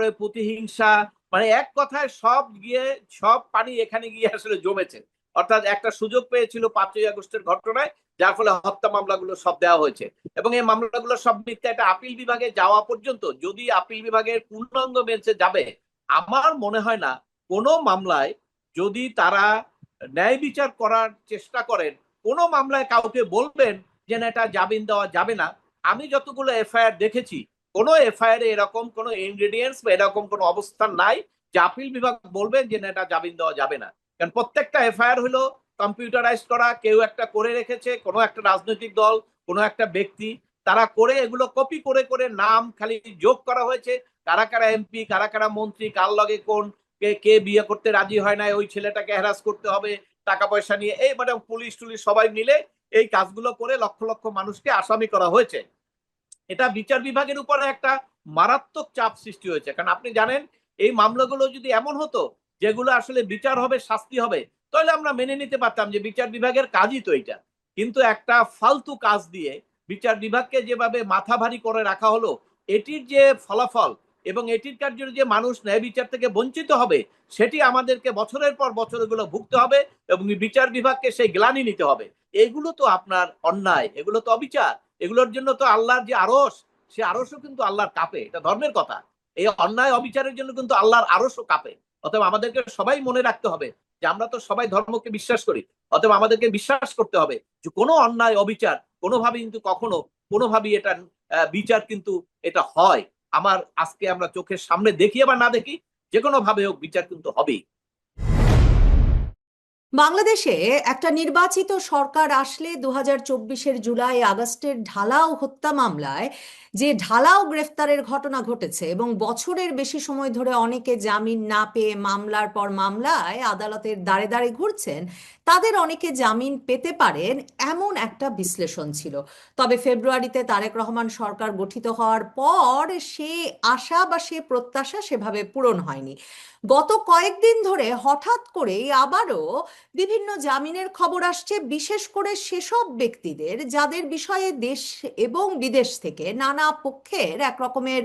তারপরে প্রতিহিংসা, মানে এক কথায় সব পানি এখানে গিয়ে আসলে জমেছে। অর্থাৎ একটা সুযোগ পেয়েছিল 5ই আগস্টের ঘটনায়, যার ফলে হত্যা মামলাগুলো সব দেওয়া হয়েছে। এবং এই মামলাগুলো সব মিথ্যা। এটা আপিল বিভাগে যাওয়া পর্যন্ত, যদি আপিল বিভাগের পূর্ণাঙ্গ বেঞ্চে যাবে, আমার মনে হয় না কোনো মামলায়, যদি তারা ন্যায় বিচার করার চেষ্টা করেন, কোনো মামলায় কাউকে বলবেন যে না এটা জামিন দেওয়া যাবে না। আমি যতগুলো এফআইআর দেখেছি, কোনো এফআইআর এরকম কোনো ইনগ্রেডিয়েন্টস বা এরকম কোনো অবস্থান নাই যে আপিল বিভাগ বলবেন যে না এটা জামিন দেওয়া যাবে না। কারণ প্রত্যেকটা এফআইআর হলো কম্পিউটারাইজ করা, কেউ একটা করে রেখেছে, কোনো একটা রাজনৈতিক দল, কোনো একটা ব্যক্তি, তারা করে এগুলো কপি করে করে নাম খালি যোগ করা হয়েছে। কারা কারা এমপি, কারা কারা মন্ত্রী, কার লগে কোন, কে কে বিয়ে করতে রাজি হয় না, ওই ছেলেটাকে হ্যারাস করতে হবে টাকা পয়সা নিয়ে, এই মানে পুলিশ টুলিশ সবাই মিলে এই কাজগুলো করে লক্ষ লক্ষ মানুষকে আসামি করা হয়েছে। এটা বিচার বিভাগের উপরে একটা মারাত্মক চাপ সৃষ্টি হয়েছে। কারণ আপনি জানেন, এই মামলাগুলো যদি এমন হতো যেগুলো আসলে বিচার হবে, শাস্তি হবে, তাহলে আমরা মেনে নিতে পারতাম যে বিচার বিভাগের কাজই তো এটা। কিন্তু একটা ফালতু কাজ দিয়ে বিচার বিভাগকে যেভাবে মাথা ভারী করে রাখা হলো, এটির যে ফলাফল এবং এটির কার্যে যে মানুষ ন্যায় বিচার থেকে বঞ্চিত হবে, সেটি আমাদেরকে বছরের পর বছর এগুলো ভুগতে হবে এবং বিচার বিভাগকে সেই গ্লানি নিতে হবে। এগুলো তো আপনার অন্যায়, এগুলো তো অবিচার। এগুলোর জন্য তো আল্লাহর যে আরশ, সে আরশও কিন্তু আল্লাহর কাঁপে। এটা ধর্মের কথা। এই অন্যায় অবিচারের জন্য কিন্তু আল্লাহর আরশও কাঁপে। অতএব আমাদেরকে সবাই মনে রাখতে হবে যে আমরা তো সবাই ধর্মকে বিশ্বাস করি। অতএব আমাদেরকে বিশ্বাস করতে হবে যে কোনো অন্যায় অবিচার কোনোভাবে কিন্তু কখনো কোনোভাবেই এটা বিচার কিন্তু এটা হয়। আমার আজকে আমরা চোখের সামনে দেখি বা না দেখি, যে কোনো ভাবে হোক বিচার কিন্তু হবেই। বাংলাদেশে একটা নির্বাচিত সরকার আসলে 2024-এর জুলাই আগস্টের ঢালাও হত্যা মামলায় যে ঢালাও গ্রেফতারের ঘটনা ঘটেছে এবং বছরের বেশি সময় ধরে অনেকে জামিন না পেয়ে মামলার পর মামলায় আদালতের দ্বারে দ্বারে ঘুরছেন, তাদের অনেকে জামিন পেতে পারেন, এমন একটা বিশ্লেষণ ছিল। তবে ফেব্রুয়ারিতে তারেক রহমান সরকার গঠিত হওয়ার পর সে আশা বা সে প্রত্যাশা সেভাবে পূরণ হয়নি। গত কয়েকদিন ধরে হঠাৎ করেই আবারও বিভিন্ন জামিনের খবর আসছে, বিশেষ করে সেসব ব্যক্তিদের যাদের বিষয়ে দেশ এবং বিদেশ থেকে নানা পক্ষের এক রকমের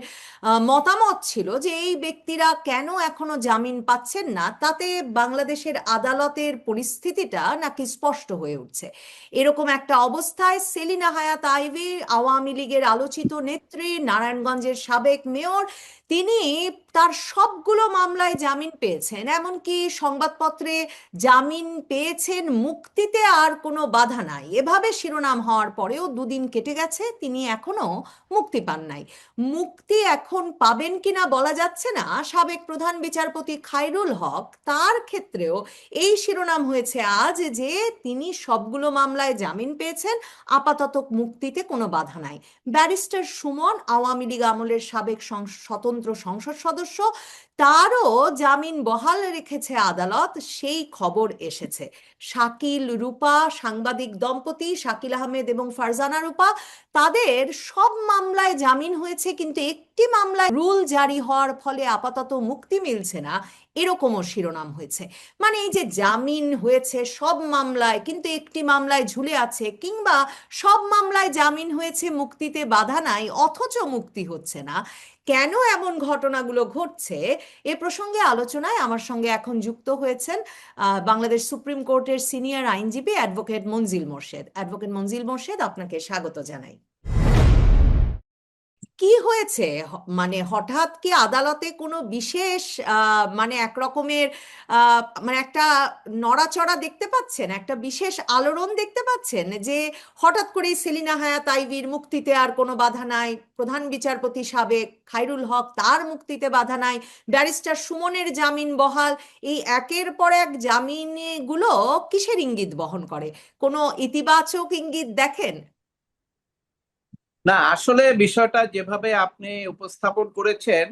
মতামত ছিল যে এই ব্যক্তিরা কেন এখনো জামিন পাচ্ছেন না, তাতে বাংলাদেশের আদালতের পরিস্থিতিটা নাকি স্পষ্ট হয়ে উঠছে। এরকম একটা অবস্থায় সেলিনা হায়াৎ আইভী, আওয়ামী লীগের আলোচিত নেত্রী, নারায়ণগঞ্জের সাবেক মেয়র, তিনি তার সবগুলো মামলায় জামিন পেয়েছেন, এমনকি সংবাদপত্রে জামিন পেয়েছেন, মুক্তিতে আর কোনো বাধা নাই এভাবে শিরোনাম হওয়ার পরেও দুদিন কেটে গেছে, তিনি এখনো মুক্তি পান নাই। মুক্তি এখন পাবেন কিনা বলা যাচ্ছে না। সাবেক প্রধান বিচারপতি খায়রুল হক, তার ক্ষেত্রেও এই শিরোনাম হয়েছে আজ যে তিনি সবগুলো মামলায় জামিন পেয়েছেন, আপাতত মুক্তিতে কোনো বাধা নাই। ব্যারিস্টার সুমন, আওয়ামী লীগ আমলের সাবেক স্বতন্ত্র সংসদ সদস্য, তারও জামিন বহাল রেখেছে আদালত, সেই খবর এসেছে। শাকিল রূপা, সাংবাদিক দম্পতি শাকিল আহমেদ এবং ফারজানা রূপা, তাদের সব মামলায় জামিন হয়েছে, কিন্তু একটি মামলায় রুল জারি হওয়ার ফলে আপাতত মুক্তি মিলছে না, এরকমও শিরোনাম হয়েছে। মানে এই যে জামিন হয়েছে সব মামলায় কিন্তু একটি মামলায় ঝুলে আছে, কিংবা সব মামলায় জামিন হয়েছে মুক্তিতে বাধা নাই অথচ মুক্তি হচ্ছে না, কেন এমন ঘটনাগুলো ঘটছে, এ প্রসঙ্গে আলোচনায় আমার সঙ্গে এখন যুক্ত হয়েছেন বাংলাদেশ সুপ্রিম কোর্টের সিনিয়র আইনজীবী অ্যাডভোকেট মনজিল মোরশেদ। অ্যাডভোকেট মনজিল মোরশেদ, আপনাকে স্বাগত জানাই। কি হয়েছে? মানে হঠাৎ কি আদালতে কোনো বিশেষ মানে এক রকমের মানে একটা নড়াচড়া দেখতে পাচ্ছেন, একটা বিশেষ আলোড়ন দেখতে পাচ্ছেন যে হঠাৎ করেই সেলিনা হায়াৎ আইভীর মুক্তিতে আর কোনো বাধা নাই, প্রধান বিচারপতি সাবেক খায়রুল হক, তার মুক্তিতে বাধা নাই, ব্যারিস্টার সুমনের জামিন বহাল, এই একের পর এক জামিনগুলো কিসের ইঙ্গিত বহন করে? কোনো ইতিবাচক ইঙ্গিত দেখেন? না, আসলে বিষয়টা যেভাবে আপনি উপস্থাপন করেছেন,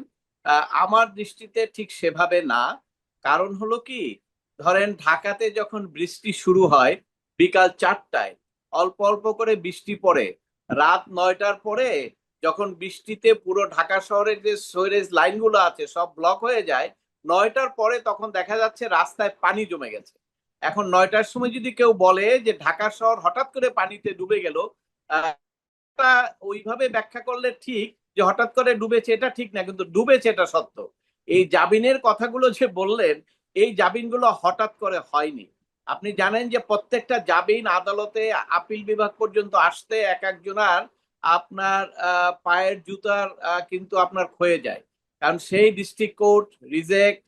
আমার দৃষ্টিতে ঠিক সেভাবে না। কারণ হলো কি, ধরেন ঢাকাতে যখন বৃষ্টি শুরু হয় বিকাল 4টায়, অল্প অল্প করে বৃষ্টি পড়ে, রাত 9টার পরে যখন বৃষ্টিতে পুরো ঢাকা শহরের যে সুয়েজ লাইনগুলো আছে সব ব্লক হয়ে যায়, 9টার পরে তখন দেখা যাচ্ছে রাস্তায় পানি জমে গেছে। এখন 9টার সময় যদি কেউ বলে যে ঢাকা শহর হঠাৎ করে পানিতে ডুবে গেল, ওইভাবে ব্যাখ্যা করলে ঠিক যে হঠাৎ করে ডুবেছে এটা ঠিক না, কিন্তু ডুবেছে এটা সত্য। এই জামিনের কথাগুলো যে বললেন, এই জামিনগুলো হঠাৎ করে হয়নি। আপনি জানেন যে প্রত্যেকটা জামিন আদালতে আপিল বিভাগ পর্যন্ত আসতে এক একজনার আপনার পায়ের জুতার কিন্তু আপনার ক্ষয়ে যায়। কারণ সেই ডিস্ট্রিক্ট কোর্ট রিজেক্ট,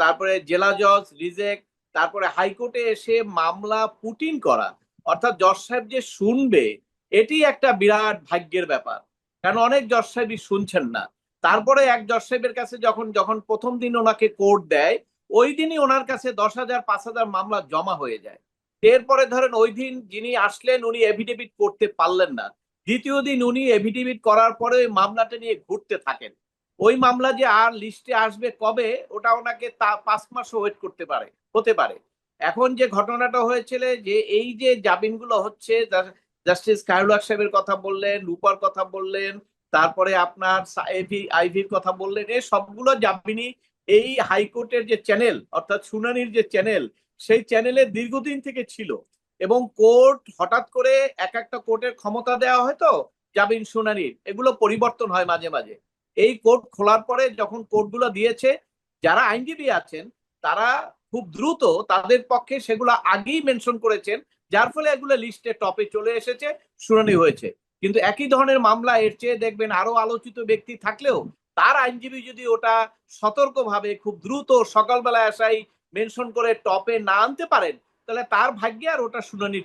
তারপরে জেলা জজ রিজেক্ট, তারপরে হাইকোর্টে এসে মামলা পুটিং করা, অর্থাৎ জজ সাহেব যে শুনবে এটি একটা বিরাট ভাগ্যের ব্যাপার। কারণ অনেক জজ সাহেবই শুনছেন না। তারপরে এক জজ সাহেবের কাছে যখন যখন প্রথম দিন ওনাকে কোর্ট দেয়, ওই দিনই ওনার কাছে 10,000 5,000 মামলা জমা হয়ে যায়। এরপরে ধরেন ওই দিন যিনি আসলেন উনি এফিডেভিট করতে পারলেন না, দ্বিতীয় দিন উনি এফিডেভিট করার পরে ওই মামলাটা নিয়ে ঘুরতে থাকেন। ওই মামলা যে আর লিস্টে আসবে কবে, ওটা ওনাকে 5 মাসও ওয়েট করতে পারে, হতে পারে। এখন যে ঘটনাটা হয়েছিল যে এই যে জামিনগুলো হচ্ছে, জাস্টিস খায়রুল হক সাহেবের কথা বললেন, রূপার কথা বললেন, তারপরে আপনার আইভির কথা বললেন, এই সবগুলো জামিনই এই হাইকোর্টের যে চ্যানেল, অর্থাৎ শুনানির যে চ্যানেল, সেই চ্যানেলে দীর্ঘদিন থেকে ছিল। এবং কোর্ট হঠাৎ করে এক একটা কোর্টের ক্ষমতা দেওয়া হয় তো জামিন শুনানির, এগুলো পরিবর্তন হয় মাঝে মাঝে। এই কোর্ট খোলার পরে যখন কোর্টগুলো দিয়েছে, যারা আইনজীবী আছেন তারা খুব দ্রুত তাদের পক্ষে সেগুলো আগেই মেনশন করেছেন, যার ফলে এগুলো লিস্টে টপে চলে এসেছে, শুনানি হয়েছে। কিন্তু একই ধরনের মামলা এর চেয়ে দেখবেন আরো আলোচিত ব্যক্তি থাকলেও তার আইনজীবী যদি ওটা সতর্কভাবে খুব দ্রুত সকালবেলায় আসাই মেনশন করে টপে না আনতে পারেন, তাহলে তার ভাগ্যে আর ওটা শুনানি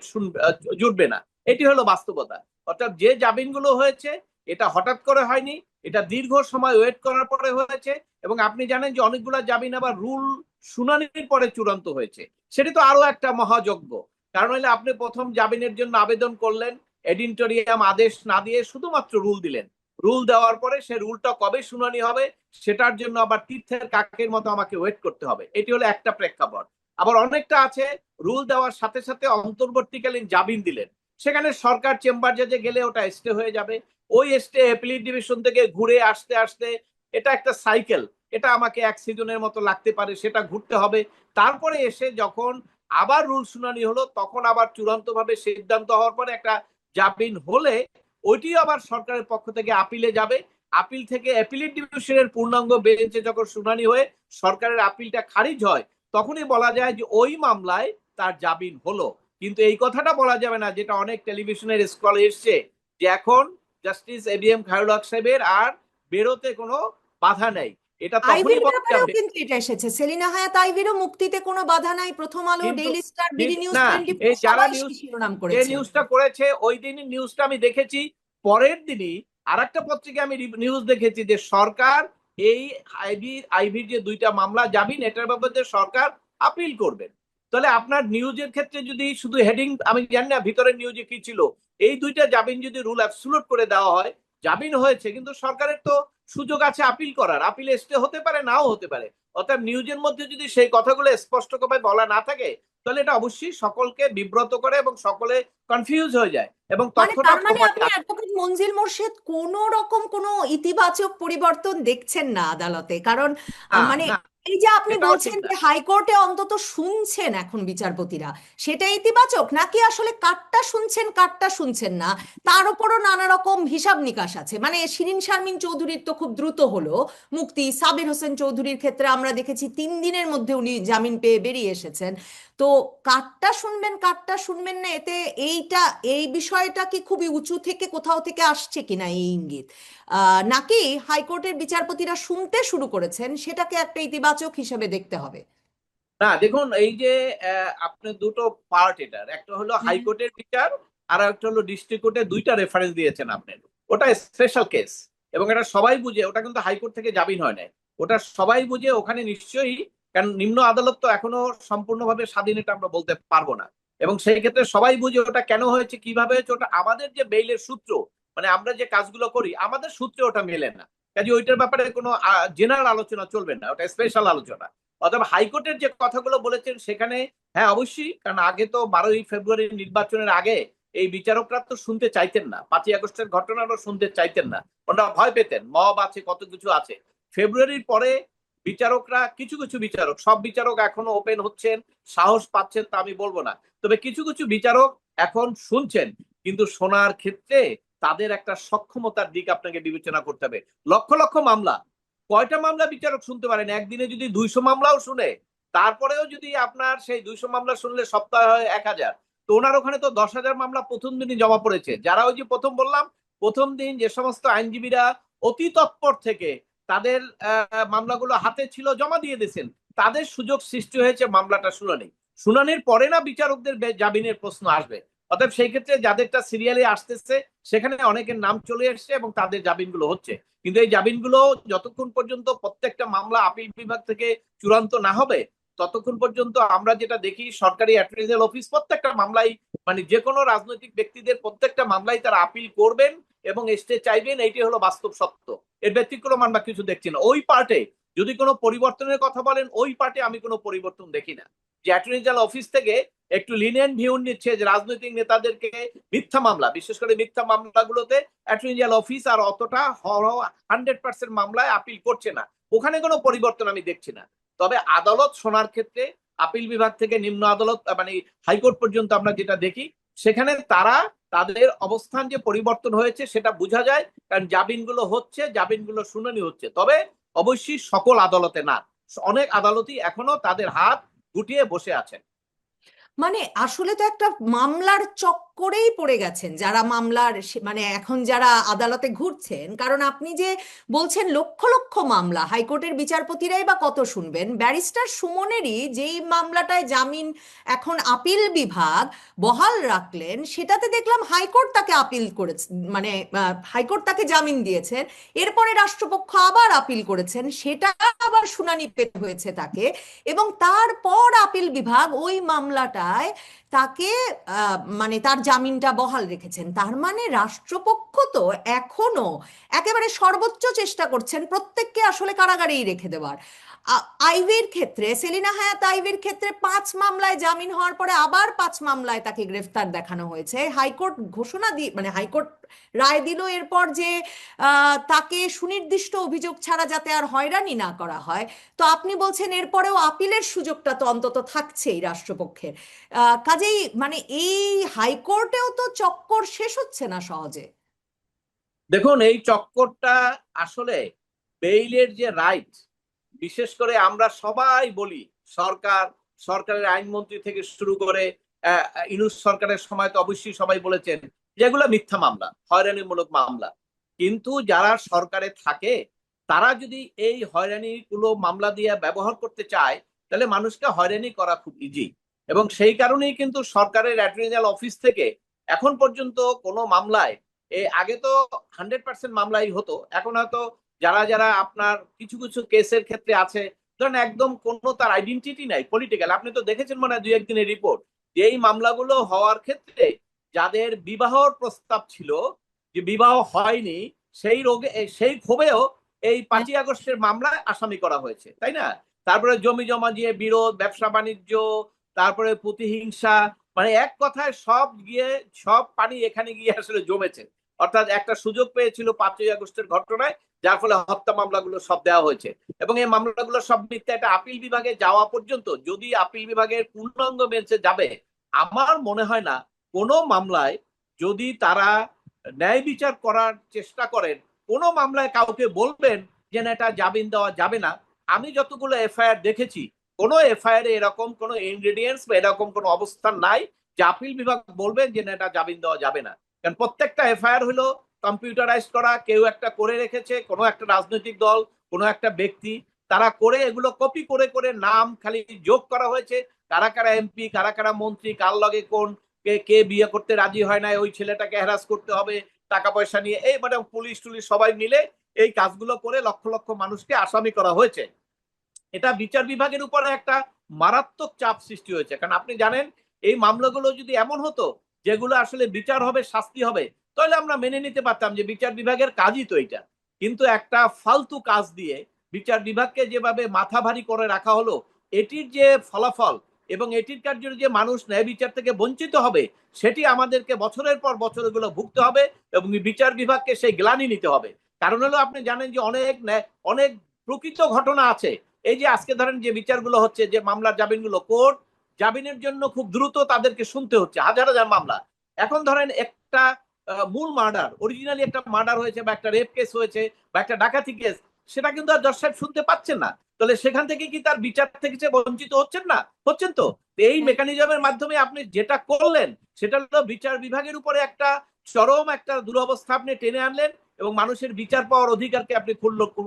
জুটবে না। এটি হলো বাস্তবতা। অর্থাৎ যে জামিনগুলো হয়েছে এটা হঠাৎ করে হয়নি, এটা দীর্ঘ সময় ওয়েট করার পরে হয়েছে। এবং আপনি জানেন যে অনেকগুলো জামিন আবার রুল শুনানির পরে চূড়ান্ত হয়েছে, সেটি তো আরো একটা মহাযজ্ঞ। কারণ হলে আপনি প্রথম জামিনের জন্য আবেদন করলেন, এডিটোরিয়াম আদেশ না দিয়ে শুধুমাত্র রুল দিলেন, রুল দেওয়ার পরে সে রুলটা কবে শুনানি হবে সেটার জন্য আবার তীর্থের কাকের মতো আমাকে ওয়েট করতে হবে। এটি হলো একটা প্রেক্ষাপট। আবার অনেকটা আছে রুল দেওয়ার সাথে সাথে অন্তর্বর্তীকালীন জামিন দিলেন, সেখানে সরকার চেম্বার জাজে গেলে ওটা স্টে হয়ে যাবে, ওই স্টে অ্যাপিলিট ডিভিশন থেকে ঘুরে আসতে আসতে এটা একটা সাইকেল, এটা আমাকে এক সিজনের মতো লাগতে পারে, সেটা ঘুরতে হবে। তারপরে এসে যখন আবার রুল শুনানি হলো, তখন আবার চূড়ান্ত ভাবে সিদ্ধান্ত হওয়ার পরে একটা জামিন হলে ওইটি আবার সরকারের পক্ষ থেকে আপিলে যাবে। আপিল থেকে অ্যাপিলেট ডিভিশনের পূর্ণাঙ্গ বেঞ্চে যখন শুনানি হয়ে সরকারের আপিলটা খারিজ হয়, তখনই বলা যায় যে ওই মামলায় তার জামিন হলো। কিন্তু এই কথাটা বলা যাবে না, যেটা অনেক টেলিভিশনের স্ক্রলে এসছে, যে এখন জাস্টিস এবিএম খায়রুল হক সাহেবের আর বেরোতে কোনো বাধা নেই। এটা তখনই আইভীর বলা ব্যাপারেও যাবে। কিন্তু এটা এসেছে, সেলিনা হায়াত আইভীরও মুক্তিতে কোনো বাধা নাই। প্রথম আলো, কিন্তু ডেইলি স্টার, বিডি নিউজ না, 24 এই যারা সবাই নিউজ, সেই শিরোনাম যে করেছে। নিউজটা করেছে ওই দিনই নিউজটা আমি দেখেছি, পরের দিনই আরেকটা পত্রিকা আমি নিউজ দেখেছি যে সরকার এই আইভির যে দুইটা মামলা জামিন, এটার ব্যাপারে সরকার আপিল করবেন। তাহলে আপনার নিউজের ক্ষেত্রে যদি শুধু হেডিং, আমি জানি না ভিতরের নিউজে কি ছিল, এই দুইটা জামিন যদি রুল অ্যাবসলুট করে দেওয়া হয়, জামিন হয়েছে কিন্তু সরকারের তো সুযোগ আছে আপিল করার, আপিল স্টে হতে পারে নাও হতে পারে। অর্থাৎ নিউজের মধ্যে যদি সেই কথাগুলো স্পষ্টভাবে বলা না থাকে, তাহলে এটা অবশ্যই সকলকে বিব্রত করে এবং সকলে কনফিউজ হয়ে যায় এবং মানে তথ্যটা তার মানে প্রমাণে আপনি অ্যাডভোকেট মনজিল মোরশেদ কোন রকম কোনো ইতিবাচক পরিবর্তন দেখছেন না আদালতে? কারণ না মানে না, এই যে আপনি এটাও ঠিক বলছেন না। যে হাইকোর্টে অন্তত শুনছেন এখন বিচারপতিরা, সেটা ইতিবাচক, নাকি আসলে কারটা শুনছেন কারটা শুনছেন না তার উপরও নানা রকম হিসাব নিকাশ আছে? মানে শিরিন শারমিন চৌধুরীর তো খুব দ্রুত হলো মুক্তি, সাবির হোসেন চৌধুরীর ক্ষেত্রে আমরা দেখেছি 3 দিনের মধ্যে উনি জামিন পেয়ে বেরিয়ে এসেছেন। তো কারটা শুনবেন কারটা শুনবেন না, এতে এইটা, এই বিষয়টা কি খুবই উঁচু থেকে কোথাও থেকে আসছে কিনা এই ইঙ্গিত, নাকি হাইকোর্টের বিচারপতিরা শুনতে শুরু করেছেন, সেটাকে একটা ইতিবাচক হিসেবে দেখতে হবে? না দেখুন, এই যে আপনি দুটো পার্ট, এটার একটা হলো হুম। হাইকোর্টের বিচার, আর একটা হলো ডিস্ট্রিক্ট কোর্টে, দুইটা রেফারেন্স দিয়েছেন আপনি। ওটা স্পেশাল কেস এবং এটা সবাই বুঝে, ওটা কিন্তু হাইকোর্ট থেকে জামিন হয় নাই, ওটা সবাই বুঝে ওখানে নিশ্চয়ই, কারণ নিম্ন আদালত তো এখনো সম্পূর্ণভাবে স্বাধীন, এটা আমরা বলতে পারবো না। এবং সেই ক্ষেত্রে সবাই বুঝে ওটা কেন হয়েছে, কিভাবে হয়েছে, ওটা আমাদের যে বেইলের সূত্র, মানে আমরা যে কাজগুলো করি আমাদের সূত্রে ওটা মেলে না, কাজে ওইটার ব্যাপারে কোনো জেনারেল আলোচনা চলবে না, ওটা স্পেশাল আলোচনা। অথবা হাইকোর্টের যে কথাগুলো বলেছেন সেখানে হ্যাঁ অবশ্যই, কারণ আগে তো 12ই ফেব্রুয়ারি নির্বাচনের আগে এই বিচারকরা তো শুনতে চাইতেন না, 5ই আগস্টের ঘটনাটা শুনতে চাইতেন না, ওনারা ভয় পেতেন, মব আছে কত কিছু আছে। ফেব্রুয়ারির পরে বিচারকরা, কিছু কিছু বিচারক, সব বিচারক এখনো ওপেন হচ্ছেন, সাহস পাচ্ছেন তা আমি বলবো না, তবে কিছু কিছু বিচারক এখন শুনছেন। কিন্তু শোনার ক্ষেত্রে তাদের একটা সক্ষমতার দিক আপনাকে বিবেচনা করতে হবে। লক্ষ লক্ষ মামলা, কয়টা মামলা বিচারক শুনতে পারেন? একদিনে যদি 200 মামলাও শুনে, তারপরেও যদি আপনার সেই 200 মামলা শুনলে সপ্তাহে হয় 1000, তো ওনার ওখানে তো 10,000 মামলা প্রথম দিনই জমা পড়েছে। যারা ওই যে প্রথম বললাম, প্রথম দিন যে সমস্ত আইনজীবীরা অতি তৎপর থেকে তাদের মামলাগুলো হাতে ছিল জমা দিয়ে দিয়েছেন, তাদের সুযোগ সৃষ্টি হয়েছে মামলাটা শুনানির পরে না বিচারকদের জামিনের প্রশ্ন আসবে। অতএব সেই ক্ষেত্রে যাদেরটা সিরিয়ালে আসতেছে সেখানে অনেকের নাম চলে এসছে এবং তাদের জামিনগুলো হচ্ছে। কিন্তু এই জামিনগুলো যতক্ষণ পর্যন্ত প্রত্যেকটা মামলা আপিল বিভাগ থেকে চূড়ান্ত না হবে, ততক্ষণ পর্যন্ত আমরা যেটা দেখি সরকারি অ্যাটর্নি অফিস প্রত্যেকটা মামলাই, মানে যে কোনো রাজনৈতিক ব্যক্তিদের প্রত্যেকটা মামলাই তারা আপিল করবেন এবং স্টে চাইবেন, এইটি হলো বাস্তব সত্য। এর ব্যতিক্রম আমরা কিছু দেখছি না। ওই পার্টে যদি কোনো পরিবর্তনের কথা বলেন, ওই পার্টে আমি কোনো পরিবর্তন দেখি না। যে অ্যাটর্নি জেনারেল অফিস থেকে একটু লিনিয়েন্ট ভিউ নিচ্ছে যে রাজনৈতিক নেতাদেরকে মিথ্যা মামলা, বিশেষ করে মিথ্যা মামলাগুলোতে অ্যাটর্নি জেনারেল অফিস আর অতটা 100% মামলায় আপিল করছে না, ওখানে কোনো পরিবর্তন আমি দেখছি না। তবে আদালত শোনার ক্ষেত্রে আপিল বিভাগ থেকে নিম্ন আদালত মানে হাইকোর্ট পর্যন্ত আমরা যেটা দেখি, সেখানে তারা তাদের অবস্থান যে পরিবর্তন হয়েছে সেটা বোঝা যায়, কারণ জামিনগুলো হচ্ছে, জামিনগুলো শুনানি হচ্ছে। তবে অবশ্যই সকল আদালতে না, অনেক আদালতই এখনো তাদের হাত গুটিয়ে বসে আছেন। মানে আসলে তো একটা মামলার চক্করেই পড়ে গেছেন যারা মামলার মানে এখন যারা আদালতে ঘুরছেন। কারণ আপনি যে বলছেন লক্ষ লক্ষ মামলা, হাইকোর্টের বিচারপতিরাই বা কত শুনবেন? ব্যারিস্টার সুমনেরই যেই মামলাটায় জামিন এখন আপিল বিভাগ বহাল রাখলেন, সেটাতে দেখলাম হাইকোর্ট তাকে আপিল করেছে, মানে হাইকোর্ট তাকে জামিন দিয়েছেন। এরপরে রাষ্ট্রপক্ষ আবার আপিল করেছেন, সেটা আবার শুনানি পেতে হয়েছে তাকে। এবং তারপর আপিল বিভাগ ওই মামলাটায় তাকে মানে তার জামিনটা বহাল রেখেছেন। তার মানে রাষ্ট্রপক্ষ তো এখনো একেবারে সর্বোচ্চ চেষ্টা করছেন প্রত্যেককে আসলে কারাগারেই রেখে দেওয়ার। আইভীর ক্ষেত্রে, সেলিনা হায়াৎ আইভীর ক্ষেত্রে 5 মামলায় জামিন হওয়ার পরে আবার 5 মামলায় তাকে গ্রেফতার দেখানো হয়েছে। হাইকোর্ট ঘোষণা দিয়ে, মানে হাইকোর্ট রায় দিল এরপর যে তাকে সুনির্দিষ্ট অভিযোগ ছাড়া যাতে আর হয়রানি না করা হয়। তো আপনি বলছেন এরপরেও আপিলের সুযোগটা তো অন্তত থাকছেই রাষ্ট্রপক্ষের। কাজেই মানে এই হাইকোর্টেও তো চক্কর শেষ হচ্ছে না সহজে। দেখুন, এই চক্করটা আসলে বেইলের যে রাইট, বিশেষ করে আমরা সবাই বলি সরকারের আইনমন্ত্রী থেকে শুরু করে ইউনূস সরকারের সময় তো অবশ্যই সবাই বলেছেন যেগুলো মিথ্যা মামলা, হয়রানিমূলক মামলা। কিন্তু যারা সরকারে থাকে তারা যদি এই হয়রানিগুলো মামলা দিয়ে ব্যবহার করতে চায়, তাহলে মানুষকে হয়রানি করা খুব ইজি। এবং সেই কারণেই কিন্তু সরকারের অ্যাটর্নি জেনারেল অফিস থেকে এখন পর্যন্ত কোনো মামলায়, আগে তো 100% মামলাই হতো, এখন হয়তো যারা যারা আপনার কিছু কিছু কেসের ক্ষেত্রে আছে, ধরেন একদম কোনো তার আইডেন্টিটি নাই, পলিটিক্যাল, আপনি তো দেখেছেন মনে হয় 2-1 দিনের রিপোর্ট, যে এই মামলাগুলো হওয়ার ক্ষেত্রে যাদের বিবাহর প্রস্তাব ছিল, যে বিবাহ হয়নি, সেই ক্ষোভেও এই 5ই আগস্টের মামলায় আসামি করা হয়েছে, তাই না? তারপরে জমি জমা দিয়ে বিরোধ, ব্যবসা বাণিজ্য, তারপরে প্রতিহিংসা, মানে এক কথায় সব পানি এখানে গিয়ে আসলে জমেছে। অর্থাৎ একটা সুযোগ পেয়েছিল 5ই আগস্টের ঘটনায়, যার ফলে হত্যা মামলাগুলো সব দেওয়া হয়েছে। এবং এই মামলাগুলো সব মিথ্যা। একটা আপিল বিভাগে যাওয়া পর্যন্ত, যদি আপিল বিভাগের পূর্ণাঙ্গ বেঞ্চে যাবে, আমার মনে হয় না কোনো মামলায়, যদি তারা ন্যায় বিচার করার চেষ্টা করেন, কোনো মামলায় কাউকে বলবেন যে না এটা জামিন দেওয়া যাবে না। আমি যতগুলো এফআইআর দেখেছি, কোনো এফআইআর এরকম কোনো ইনগ্রেডিয়েন্টস বা এরকম কোনো অবস্থান নাই যে আপিল বিভাগ বলবেন যে না এটা জামিন দেওয়া যাবে না। কারণ প্রত্যেকটা এফআইআর হলো কম্পিউটারাইজ করা, কেউ একটা করে রেখেছে, কোনো একটা রাজনৈতিক দল, কোনো একটা ব্যক্তি, তারা করে এগুলো কপি করে করে নাম খালি যোগ করা হয়েছে। কারা কারা এমপি, কারা কারা মন্ত্রী, কার লগে কোন, কে কে বিয়ে করতে রাজি হয় না, ওই ছেলেটাকে হ্যারাস করতে হবে টাকা পয়সা নিয়ে, এই মানে পুলিশ টুলিশ সবাই মিলে এই কাজগুলো করে লক্ষ লক্ষ মানুষকে আসামি করা হয়েছে। এটা বিচার বিভাগের উপরে একটা মারাত্মক চাপ সৃষ্টি হয়েছে। কারণ আপনি জানেন, এই মামলাগুলো যদি এমন হতো যেগুলো আসলে বিচার হবে, শাস্তি হবে, তাহলে আমরা মেনে নিতে পারতাম যে বিচার বিভাগের কাজই তো এটা। কিন্তু একটা ফালতু কাজ দিয়ে বিচার বিভাগকে যেভাবে মাথা ভারী করে রাখা হলো, এটির যে ফলাফল এবং এটির কার্যে যে মানুষ ন্যায় বিচার থেকে বঞ্চিত হবে, সেটি আমাদেরকে বছরের পর বছর এগুলো ভুগতে হবে এবং বিচার বিভাগকে সেই গ্লানি নিতে হবে। কারণ হলো আপনি জানেন যে অনেক প্রকৃত ঘটনা আছে। এই যে আজকে ধরেন যে বিচারগুলো হচ্ছে, যে মামলার জামিনগুলো, কোর্ট জামিনের জন্য খুব দ্রুত তাদেরকে শুনতে হচ্ছে হাজার হাজার মামলা। এখন ধরেন একটা মূল মার্ডার, অরিজিনালি একটা মার্ডার হয়েছে বা একটা রেপ কেস হয়েছে বা একটা ডাকাতি কেস, সেটা কিন্তু আর জজ সাহেব শুনতে পাচ্ছেন না। তাহলে সেখান থেকে কি তার বিচার থেকে সে বঞ্চিত হচ্ছেন না? হচ্ছেন তো। এই মেকানিজমের মাধ্যমে আপনি যেটা করলেন সেটা হলো বিচার বিভাগের উপরে একটা চরম একটা দুরবস্থা আপনি টেনে আনলেন এবং মানুষের বিচার পাওয়ার অধিকারকে আপনি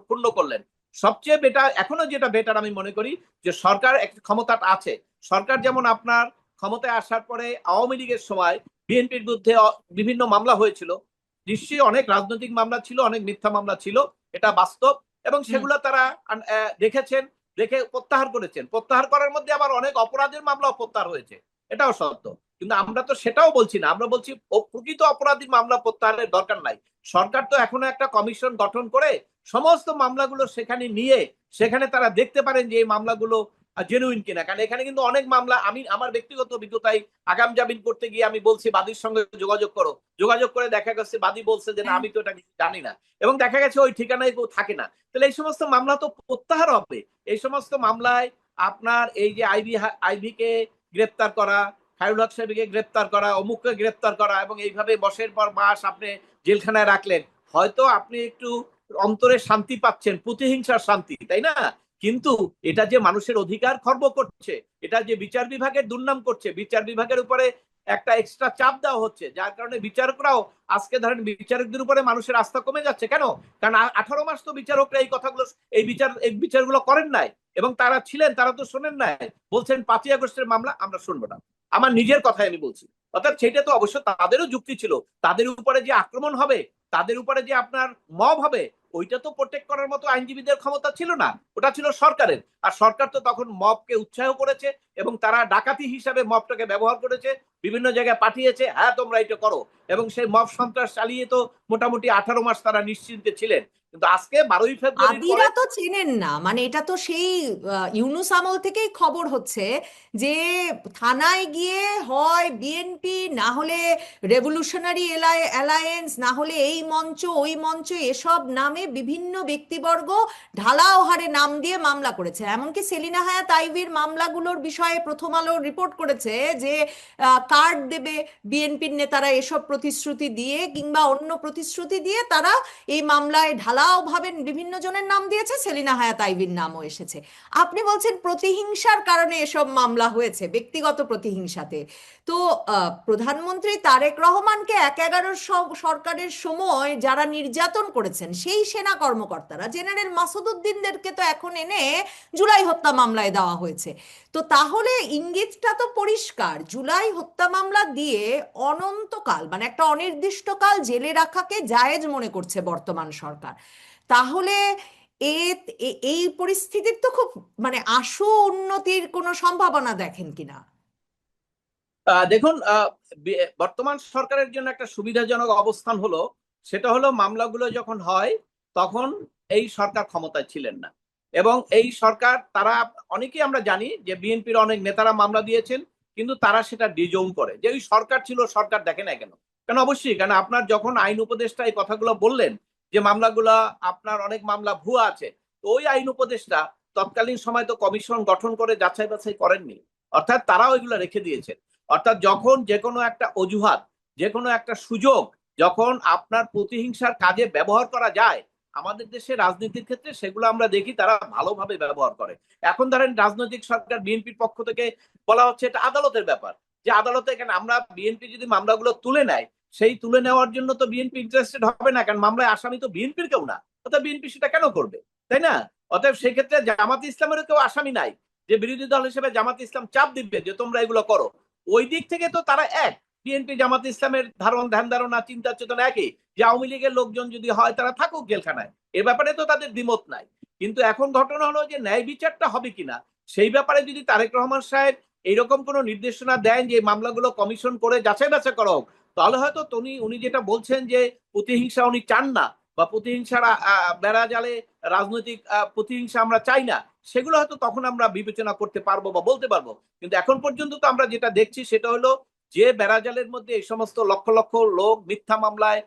ক্ষুণ্ণ করলেন। সবচেয়ে বেটার, এখনো যেটা বেটার আমি মনে করি, যে সরকার একটা ক্ষমতাটা আছে। সরকার যেমন আপনার ক্ষমতায় আসার পরে আওয়ামী লীগের সময় বিএনপির বিরুদ্ধে বিভিন্ন মামলা হয়েছিল, নিশ্চয়ই অনেক রাজনৈতিক মামলা ছিল, অনেক মিথ্যা মামলা ছিল, এটা বাস্তব, এবং সেগুলো তারা দেখেছেন, দেখে প্রত্যাহার করেছেন। প্রত্যাহার করার মধ্যে আবার অনেক অপরাধের মামলাও প্রত্যাহার হয়েছে, এটাও সত্য। কিন্তু আমরা তো সেটাও বলছি না, আমরা বলছি প্রকৃত অপরাধীর মামলা প্রত্যাহারের দরকার নাই। সরকার তো এখনো একটা কমিশন গঠন করে সমস্ত মামলাগুলো সেখানে নিয়ে সেখানে তারা দেখতে পারেন যে এই মামলাগুলো জেনুইন কিনা। কারণ এখানে কিন্তু অনেক মামলা, আমি আমার ব্যক্তিগত অভিজ্ঞতায় আগাম জামিন করতে গিয়ে আমি বলছি বাদীর সঙ্গে যোগাযোগ করো, যোগাযোগ করে দেখা গেছে বাদী বলছে যে না আমি তো এটা জানি না, এবং দেখা গেছে ওই ঠিকানায় কেউ থাকে না। তাহলে এই সমস্ত মামলা তো প্রত্যাহার হবে। এই সমস্ত মামলায় আপনার এই যে আইভি কে গ্রেপ্তার করা, খায়রুল হক সাহেবকে গ্রেপ্তার করা, অমুককে গ্রেপ্তার করা, এবং এইভাবে বছরের পর মাস আপনি জেলখানায় রাখলেন, হয়তো আপনি একটু অন্তরে শান্তি পাচ্ছেন, প্রতিহিংসার শান্তি, তাই না? কিন্তু এটা যে মানুষের অধিকার খর্ব করছে, এটা যে বিচার বিভাগের দুর্নাম করছে, বিচার বিভাগের উপরে একটা এক্সট্রা চাপ দেওয়া হচ্ছে, যার কারণে বিচারকরাও আজকে ধরেন বিচারকদের উপরে মানুষের আস্থা কমে যাচ্ছে। কেন? কারণ 18 মাস তো বিচারকরা এই কথাগুলো, এই বিচারগুলো করেন নাই, এবং তারা ছিলেন, তারা তো শোনেন নাই, বলছেন 5ই আগস্টের মামলা আমরা শুনবো না। আমার নিজের কথাই আমি বলছি। অর্থাৎ সেটা তো অবশ্য তাদেরও যুক্তি ছিল, তাদের উপরে যে আক্রমণ হবে, তাদের উপরে যে আপনার মব হবে, ওইটা তো প্রোটেক্ট করার মতো আইনজীবীদের ক্ষমতা ছিল না, ওটা ছিল সরকারের। আর সরকার তো তখন মবকে উৎসাহ করেছে এবং তারা ডাকাতি হিসাবে মবটাকে ব্যবহার করেছে, বিভিন্ন জায়গায় পাঠিয়েছে, হ্যাঁ তোমরা এটা করো, এবং সেই মব সন্ত্রাস চালিয়ে তো মোটামুটি 18 মাস তারা নিশ্চিন্তে ছিলেন। কিন্তু আজকে 12ই ফেব্রুয়ারির আদিরা পরে তো চেনেন না, মানে এটা তো সেই ইউনুস আমল থেকেই খবর হচ্ছে যে থানায় গিয়ে হয় বিএনপি, না হলে রেভলিউশনারি অ্যালায়েন্স, না হলে এই মঞ্চ ওই মঞ্চ, এসব নামে বিভিন্ন ব্যক্তিবর্গ ঢালাও হারে নাম দিয়ে মামলা করেছে। এমনকি সেলিনা হায়াৎ আইভীর মামলাগুলোর বিষয়ে প্রথম আলো রিপোর্ট করেছে যে কার্ড দেবে বিএনপির নেতারা, এসব প্রতিশ্রুতি দিয়ে কিংবা অন্য প্রতিশ্রুতি দিয়ে তারা এই মামলায় ঢালাও ভাবে বিভিন্ন জনের নাম দিয়েছে, সেলিনা হায়াৎ আইভীর নামও এসেছে। আপনি বলছেন প্রতিহিংসার কারণে এসব মামলা হয়েছে, ব্যক্তিগত প্রতিহিংসাতে। তো প্রধানমন্ত্রী তারেক রহমানকে ১/১১ সরকারের সময় যারা নির্যাতন করেছেন, সেই সেনা কর্মকর্তারা, জেনারেল মাসুদউদ্দিনদেরকে তো এখন এনে জুলাই হত্যা মামলায় দেওয়া হয়েছে। তো তাহলে ইঙ্গিতটা তো পরিষ্কার, জুলাই হত্যা মামলা দিয়ে অনন্তকাল, মানে একটা অনির্দিষ্টকাল জেলে রাখাকে জায়েজ মনে করছে বর্তমান সরকার। তাহলে এই পরিস্থিতির তো খুব মানে আশু উন্নতির কোনো সম্ভাবনা দেখেন কিনা? দেখুন, বর্তমান সরকারের জন্য একটা সুবিধাজনক অবস্থান হলো, সেটা হলো মামলাগুলো যখন হয় তখন এই সরকার ক্ষমতায় ছিলেন না, এবং এই সরকার তারা অনেকেই আমরা জানি যে বিএনপির অনেক নেতারা মামলা দিয়েছেন, কিন্তু তারা সেটা ডিজোন করে যে ওই সরকার ছিল, সরকার দেখে না কেন। কেন? অবশ্যই, কারণ আপনার যখন আইন উপদেষ্টা এই কথাগুলো বললেন যে মামলাগুলা আপনার অনেক মামলা ভুয়া আছে, তো ওই আইন উপদেষ্টা তৎকালীন সময় তো কমিশন গঠন করে যাচাই বাছাই করেননি, অর্থাৎ তারা ওইগুলো রেখে দিয়েছেন। অর্থাৎ যখন যে কোনো একটা অজুহাত, যে কোনো একটা সুযোগ যখন আপনার প্রতিহিংসার কাজে ব্যবহার করা যায়, আমাদের দেশে রাজনীতির ক্ষেত্রে সেগুলো আমরা দেখি তারা ভালোভাবে ব্যবহার করে। এখন ধরেন রাজনৈতিক সরকার বিএনপির পক্ষ থেকে বলা হচ্ছে এটা আদালতের ব্যাপার, যে আদালতে এখানে আমরা বিএনপি যদি মামলাগুলো তুলে নেয়, সেই তুলে নেওয়ার জন্য তো বিএনপি ইন্টারেস্টেড হবে না, কারণ মামলায় আসামি তো বিএনপির কেউ না, অর্থাৎ বিএনপি সেটা কেন করবে, তাই না? অতএব সেই ক্ষেত্রে জামাত ইসলামেরও কেউ আসামি নাই যে বিরোধী দল হিসেবে জামাত ইসলাম চাপ দিবে যে তোমরা এগুলো করো। ওই দিক থেকে তো তারা এক, বিএনপি জামাত ইসলামের ধ্যান ধারণা চিন্তা চেতনা একই, যে আওয়ামী লীগের লোকজন যদি হয় তারা থাকুক জেলখানায়, এ ব্যাপারে তো তাদের দ্বিমত নাই। কিন্তু এখন ঘটনা হলো যে ন্যায় বিচারটা হবে কিনা, সেই ব্যাপারে যদি তারেক রহমান সাহেব এইরকম কোন নির্দেশনা দেন যে মামলাগুলো কমিশন করে যাচাই বাছাই করা হোক, তাহলে হয়তো উনি যেটা বলছেন যে প্রতিহিংসা উনি চান না, বা প্রতিহিংসার বেড়া জালে রাজনৈতিক প্রতিহিংসা আমরা চাই না, সেগুলো হয়তো তখন আমরা বিবেচনা করতে পারবো বা বলতে পারবো। কিন্তু এখন পর্যন্ত তো আমরা যেটা দেখছি সেটা হলো যে বেড়াজালের মধ্যে এই সমস্ত লক্ষ লক্ষ লোক মিথ্যা মামলায়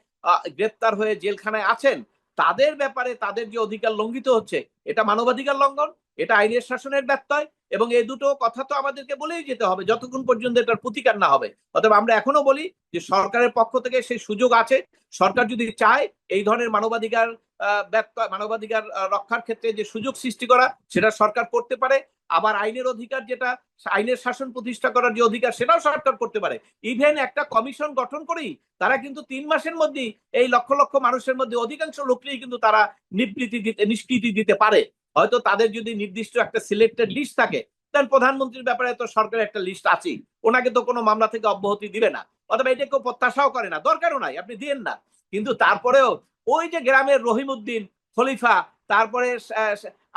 গ্রেপ্তার হয়ে জেলখানায় আছেন, তাদের ব্যাপারে তাদের যে অধিকার লঙ্ঘিত হচ্ছে, এটা মানবাধিকার লঙ্ঘন, এটা আইনের শাসনের ব্যত্যয়, এবং এই দুটো কথা তো আমাদেরকে বলেই যেতে হবে যতক্ষণ পর্যন্ত এটার প্রতিকার না হবে। অতএব আমরা এখনো বলি যে সরকারের পক্ষ থেকে সেই সুযোগ আছে, সরকার যদি চায় এই ধরনের মানবাধিকার মানবাধিকার রক্ষার ক্ষেত্রে যে সুযোগ সৃষ্টি করা সেটা সরকার করতে পারে। আবার আইনের অধিকার, যেটা আইনের শাসন প্রতিষ্ঠা করার যে অধিকার, সেটাও সরকার করতে পারে। ইভেন একটা কমিশন গঠন করেই তারা কিন্তু 3 মাসের মধ্যেই এই লক্ষ লক্ষ মানুষের মধ্যে অধিকাংশ লোককেই কিন্তু তারা নিষ্কৃতি দিতে পারে। হয়তো তাদের যদি নির্দিষ্ট একটা সিলেক্টেড লিস্ট থাকে, দেন প্রধানমন্ত্রীর ব্যাপারে তো সরকারের একটা লিস্ট আছেই, ওনাকে তো কোনো মামলা থেকে অব্যাহতি দিবে না, অথবা এটা কেউ প্রত্যাশাও করে না, দরকারও নাই, আপনি দিয়েন না। কিন্তু তারপরেও ওই যে গ্রামের রহিমউদ্দিন, খলিফা, তারপরে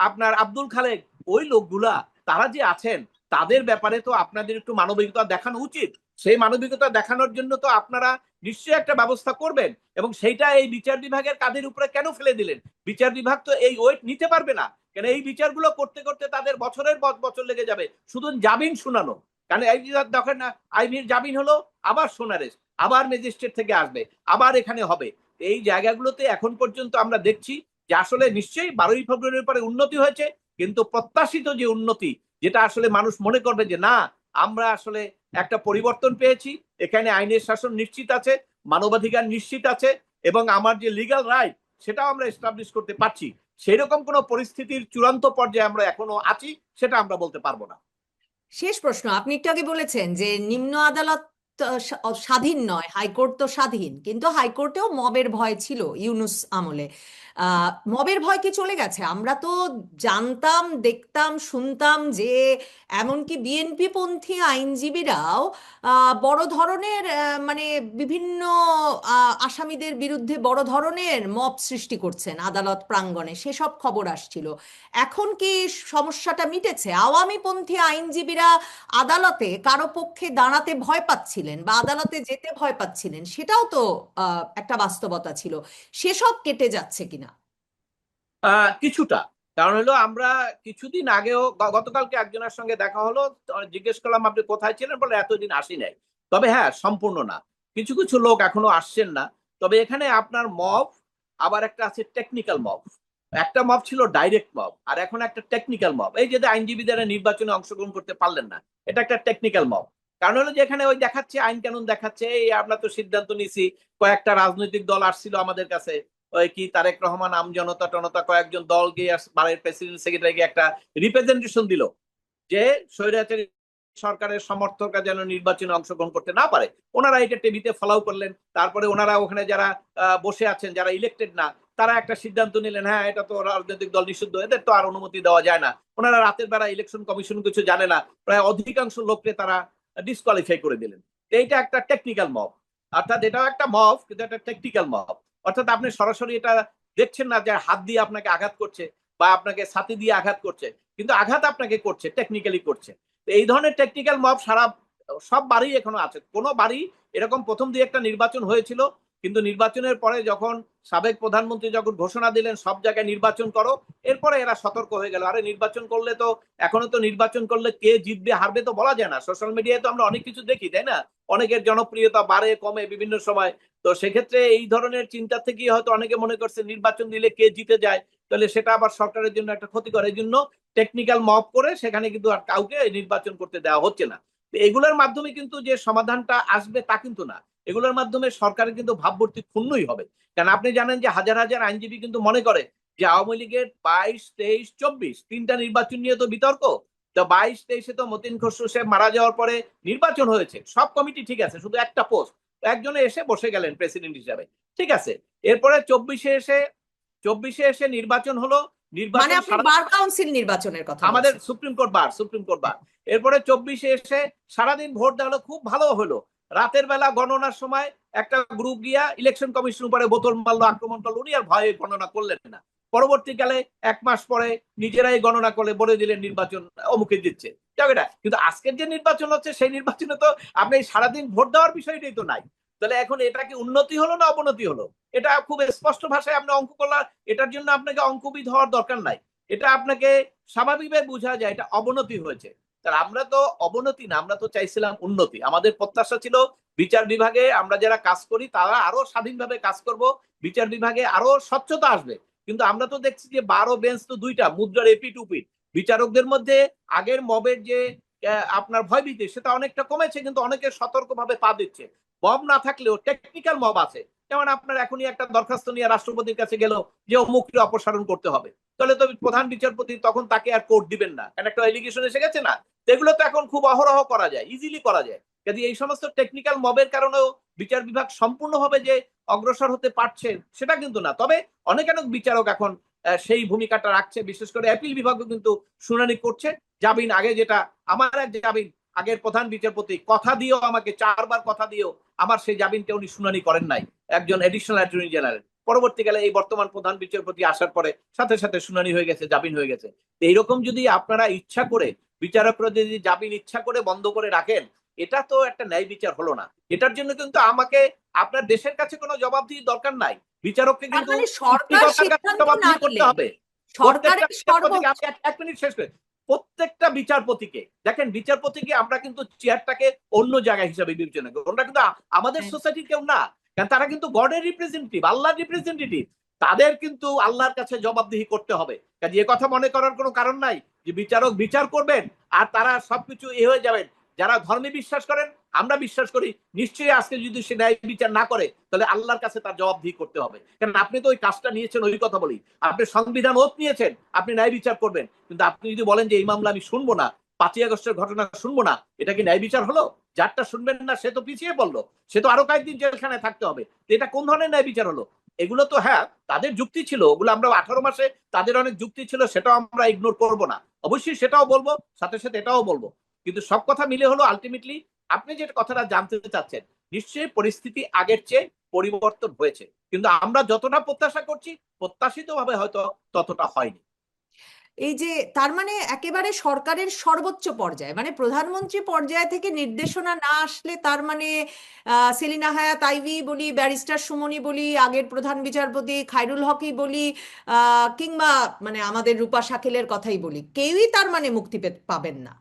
আপনার আব্দুল খালেক, ওই লোকগুলা তারা যে আছেন, তাদের ব্যাপারে তো আপনাদের একটু মানবিকতা দেখানো উচিত। সেই মানবিকতা দেখানোর জন্য তো আপনারা নিশ্চয়ই একটা ব্যবস্থা করবেন, এবং সেইটা এই বিচার বিভাগের কাদের উপরে কেন ফেলে দিলেন? বিচার বিভাগ তো এই ওয়েট নিতে পারবে না, কেন এই বিচারগুলো করতে করতে তাদের বছরের পর বছর লেগে যাবে শুধু জামিন শুনানো। কারণ এই দেখেন না, আইনের জামিন হলো, আবার সোনারেস, আবার ম্যাজিস্ট্রেট থেকে আসবে, আবার এখানে হবে। এই জায়গাগুলোতে এখন পর্যন্ত আমরা দেখছি যে আসলে নিশ্চয়ই 12ই ফেব্রুয়ারির পরে উন্নতি হয়েছে, কিন্তু প্রত্যাশিত যে উন্নতি, যেটা আসলে মানুষ মনে করবে যে না, আমরা আসলে একটা পরিবর্তন পেয়েছি, এখানে আইনের শাসন নিশ্চিত আছে, মানবাধিকার নিশ্চিত আছে, এবং আমার যে লিগ্যাল রাইট সেটাও আমরা এস্টাবলিশ করতে পারছি, সেরকম কোনো পরিস্থিতির চূড়ান্ত পর্যায়ে আমরা এখনো আছি, সেটা আমরা বলতে পারবো না। শেষ প্রশ্ন, আপনি একটু আগে বলেছেন যে নিম্ন আদালত স্বাধীন নয়, হাইকোর্ট তো স্বাধীন, কিন্তু হাইকোর্টেও মবের ভয় ছিল ইউনূস আমলে। মবের ভয় কি চলে গেছে? আমরা তো জানতাম, দেখতাম, শুনতাম যে এমনকি বিএনপি পন্থী আইনজীবীরাও বড় ধরনের মানে বিভিন্ন আসামিদের বিরুদ্ধে বড় ধরনের মব সৃষ্টি করছেন আদালত প্রাঙ্গণে, সেসব খবর আসছিল। এখন কি সমস্যাটা মিটেছে? আওয়ামীপন্থী আইনজীবীরা আদালতে কারো পক্ষে দাঁড়াতে ভয় পাচ্ছিলেন বা আদালতে যেতে ভয় পাচ্ছিলেন, সেটাও তো একটা বাস্তবতা ছিল। সেসব কেটে যাচ্ছে কিনা? কিছুটা। কারণ হলো আমরা কিছুদিন আগেও, গতকালকে একজনের সঙ্গে দেখা হলো, জিজ্ঞেস করলাম আপনি কোথায় ছিলেন, বলে এতদিন আসি নাই। তবে হ্যাঁ, সম্পূর্ণ না, কিছু কিছু লোক এখনো আসছেন না। তবে এখানে আপনার মব, আবার একটা আছে টেকনিক্যাল মব। একটা মব ছিল ডাইরেক্ট মব, আর এখন একটা টেকনিক্যাল মব। এই যে আইনজীবীদের নির্বাচনে অংশগ্রহণ করতে পারলেন না, এটা একটা টেকনিক্যাল মব। কারণ হলো যে এখানে ওই দেখাচ্ছে, আইন কানুন দেখাচ্ছে, এই আমরা তো সিদ্ধান্ত নিছি, কয়েকটা রাজনৈতিক দল আসছিল আমাদের কাছে, ওই কি তারেক রহমান, আমজনতা টনতা, কয়েকজন দল গিয়ে বাড়ির প্রেসিডেন্ট সেক্রেটারিকে একটা রিপ্রেজেন্টেশন দিল যে স্বৈরাচারী সরকারের সমর্থকরা যেন নির্বাচনে অংশগ্রহণ করতে না পারে। ওনারা এটা টিভিতে ফলাও করলেন। তারপরে ওনারা ওখানে যারা বসে আছেন, যারা ইলেক্টেড না, তারা একটা সিদ্ধান্ত নিলেন, হ্যাঁ এটা তো রাজনৈতিক দল নিষিদ্ধ, এদের তো আর অনুমতি দেওয়া যায় না। ওনারা রাতের বেলা ইলেকশন কমিশন কিছু জানে না, প্রায় অধিকাংশ লোককে তারা ডিসকোয়ালিফাই করে দিলেন। এইটা একটা টেকনিক্যাল মব, অর্থাৎ এটাও একটা মব, কিন্তু একটা টেকনিক্যাল মব। অর্থাৎ আপনি সরাসরি এটা দেখছেন না যে হাত দিয়ে আপনাকে আঘাত করছে বা আপনাকে ছাতি দিয়ে আঘাত করছে, কিন্তু আঘাত আপনাকে করছে, টেকনিক্যালি করছে। এই ধরনের টেকনিক্যাল মব সারা সব বাড়ি এখনো আছে। কোনো বাড়ি এরকম প্রথম দিয়ে একটা নির্বাচন হয়েছিল, কিন্তু নির্বাচনের পরে যখন সাবেক প্রধানমন্ত্রী যখন ঘোষণা দিলেন সব জায়গায় নির্বাচন করো, এরপরে এরা সতর্ক হয়ে গেল, আরে নির্বাচন করলে তো, এখনো তো নির্বাচন করলে কে জিতবে হারবে তো বলা যায় না। সোশ্যাল মিডিয়ায় তো আমরা অনেক কিছু দেখি, তাই না? অনেকের জনপ্রিয়তা বাড়ে কমে বিভিন্ন সময়। তো সেক্ষেত্রে এই ধরনের চিন্তা থেকে হয়তো অনেকে মনে করছে নির্বাচন দিলে কে জিতে যায়, তাহলে সেটা আবার সরকারের জন্য একটা ক্ষতিকর। এই জন্য টেকনিক্যাল মব করে সেখানে কিন্তু আর কাউকে নির্বাচন করতে দেওয়া হচ্ছে না। এগুলোর মাধ্যমে কিন্তু যে সমাধানটা আসবে তা কিন্তু না। এগুলোর মাধ্যমে সরকারের কিন্তু ভাবমূর্তি ক্ষুণ্ণই হবে। কারণ আপনি জানেন যে হাজার হাজার আইনজীবী কিন্তু মনে করে যে আওয়ামী লীগের 22, 23, 24 তিনটা নির্বাচন নিয়ে তো বিতর্ক। তো 22, 23-এ তো মতিন খসরু সাহেব মারা যাওয়ার পরে নির্বাচন হয়েছে, সব কমিটি ঠিক আছে, শুধু একটা পোস্ট, একজনে এসে বসে গেলেন প্রেসিডেন্ট হিসাবে, ঠিক আছে। এরপরে 24-এ এসে নির্বাচন হলো। মানে নির্বাচন আপনি বার কাউন্সিল নির্বাচনের কথা আমাদের বলছেন? Supreme court bar. এরপরে 24-এ এসে সারাদিন ভোট দেওয়া হলো, খুব ভালো হলো। রাতের বেলা গণনার সময় একটা গ্রুপ গিয়া ইলেকশন কমিশন উপরে বোতল মারলো, আক্রমণ করলো, উনি আর ভয়ে গণনা করলেন না। পরবর্তীকালে 1 মাস পরে নিজেরাই গণনা করে বলে দিলেন নির্বাচন অমুকে দিচ্ছে। কিন্তু আজকের যে নির্বাচন হচ্ছে, সেই নির্বাচনে তো আপনি সারাদিন ভোট দেওয়ার বিষয়টাই তো নাই। তাহলে এখন এটা কি উন্নতি হলো না অবনতি হলো? এটা খুব স্পষ্ট ভাষায় আপনি অঙ্ক করলে, এটার জন্য আপনাকে অঙ্কবিদ হওয়ার দরকার নাই। এটা আপনাকে স্বাভাবিকভাবে বোঝা যায় এটা অবনতি হয়েছে। তার আমরা তো অবনতি না, আমরা তো চাইছিলাম উন্নতি। আমাদের প্রত্যাশা ছিল বিচার বিভাগে আমরা যারা কাজ করি তারা আরো স্বাধীনভাবে কাজ করব, বিচার বিভাগে আরো স্বচ্ছতা আসবে। কিন্তু আমরা তো দেখছি যে 12 বেঞ্চ তো দুইটা, মুদ্রার এপিট উপিট। বিচারকদের মধ্যে আগের মবের যে আপনার ভয়ভীতি সেটা অনেকটা কমেছে, কিন্তু অনেকে সতর্কভাবে পা দিচ্ছে। মব না থাকলেও টেকনিক্যাল মব আছে, যেমন আপনার এখনই একটা দরখাস্ত নিয়ে রাষ্ট্রপতির কাছে গেল যে অমুককে অপসারণ করতে হবে, তাহলে তো প্রধান বিচারপতি তখন তাকে আর কোর্ট দিবেন না, কারণ একটা এলিগেশন এসে গেছে না। এগুলো তো এখন খুব অহরহ করা যায়, ইজিলি করা যায়। কাজে এই সমস্ত টেকনিক্যাল মবের কারণেও বিচার বিভাগ সম্পূর্ণভাবে যে অগ্রসর হতে পারছে সেটা কিন্তু না। তবে অনেক অনেক বিচারক এখন সেই ভূমিকাটা রাখছে, বিশেষ করে অ্যাপিল বিভাগও কিন্তু শুনানি করছে। জামিন আগে যেটা আমার এক জামিন আগের প্রধান বিচারপতি কথা দিয়েও আমাকে 4বার কথা দিয়েও আমার সেই জামিনটা উনি শুনানি করেন নাই, একজন এডিশনাল অ্যাটর্নি জেনারেল। পরবর্তীকালে এই বর্তমান প্রধান বিচারপতি আসার পরে সাথে সাথে শুনানি হয়ে গেছে, জামিন হয়ে গেছে। এইরকম যদি আপনারা ইচ্ছা করে বিচারকরা যদি জামিন ইচ্ছা করে বন্ধ করে রাখেন, এটা তো একটা ন্যায় বিচার হলো না। এটার জন্য কিন্তু আমাকে আপনার দেশের কাছে কোনো জবাবদিহি দরকার নাই, বিচারককে তার কিন্তু মানে সরকার সিদ্ধান্ত না জবাবদিহি করতে নিলে হবে। প্রত্যেকটা সরকারের বিচারপতিকে সর্বোচ্চ আমি এক মিনিট শেষ করে, প্রত্যেকটা বিচারপতিকে দেখেন, বিচারপতিকে আমরা কিন্তু চেয়ারটাকে অন্য জায়গা হিসাবে বিবেচনা করি, ওরা কিন্তু আমাদের হ্যাঁ। সোসাইটির কেউ না, কারণ তারা কিন্তু গডের রিপ্রেজেন্টেটিভ, আল্লাহর রিপ্রেজেন্টেটিভ। তাদের কিন্তু আল্লাহর কাছে জবাবদিহি করতে হবে। কাজে এ কথা মনে করার কোনো কারণ নাই যে বিচারক বিচার করবেন আর তারা সবকিছু হয়ে যাবেন। যারা ধর্মে বিশ্বাস করেন, আমরা বিশ্বাস করি, নিশ্চয়ই আজকে যদি সে ন্যায় বিচার না করে তাহলে আল্লাহর কাছে তার জবাবদিহি করতে হবে। কারণ আপনি তো ওই কাজটা নিয়েছেন, ওই কথা বলি, আপনি সংবিধান ওত নিয়েছেন, আপনি ন্যায় বিচার করবেন। কিন্তু আপনি যদি বলেন যে এই মামলা আমি শুনবো না, 5ই আগস্টের ঘটনা শুনবো না, এটা কি ন্যায় বিচার হলো? যারটা শুনবেন না সে তো পিছিয়ে পড়লো, সে তো আরো কয়েকদিন জেলখানায় থাকতে হবে। এটা কোন ধরনের ন্যায় বিচার হলো? এগুলো তো হ্যাঁ তাদের যুক্তি ছিল, ওগুলো আমরা 18 মাসে তাদের অনেক যুক্তি ছিল, সেটাও আমরা ইগনোর করব না, অবশ্যই সেটাও বলবো, সাথে সাথে এটাও বলবো। কিন্তু সব কথা মিলে হলো আলটিমেটলি আপনি যে কথাটা জানতে চাচ্ছেন, নিশ্চয়ই পরিস্থিতি আগের চেয়ে পরিবর্তন হয়েছে, কিন্তু আমরা যতটা প্রত্যাশা করছি প্রত্যাশিত ভাবে হয়তো ততটা হয়নি। এই যে তার মানে একেবারে সরকারের সর্বোচ্চ পর্যায়ে মানে প্রধানমন্ত্রী পর্যায় থেকে নির্দেশনা না আসলে তার মানে সেলিনা হায়াৎ আইভি বলি, ব্যারিস্টার সুমনি বলি, আগের প্রধান বিচারপতি খায়রুল হকই বলি, কিংবা মানে আমাদের রূপা শাকিলের কথাই বলি, কেউই তার মানে মুক্তি পাবেন না।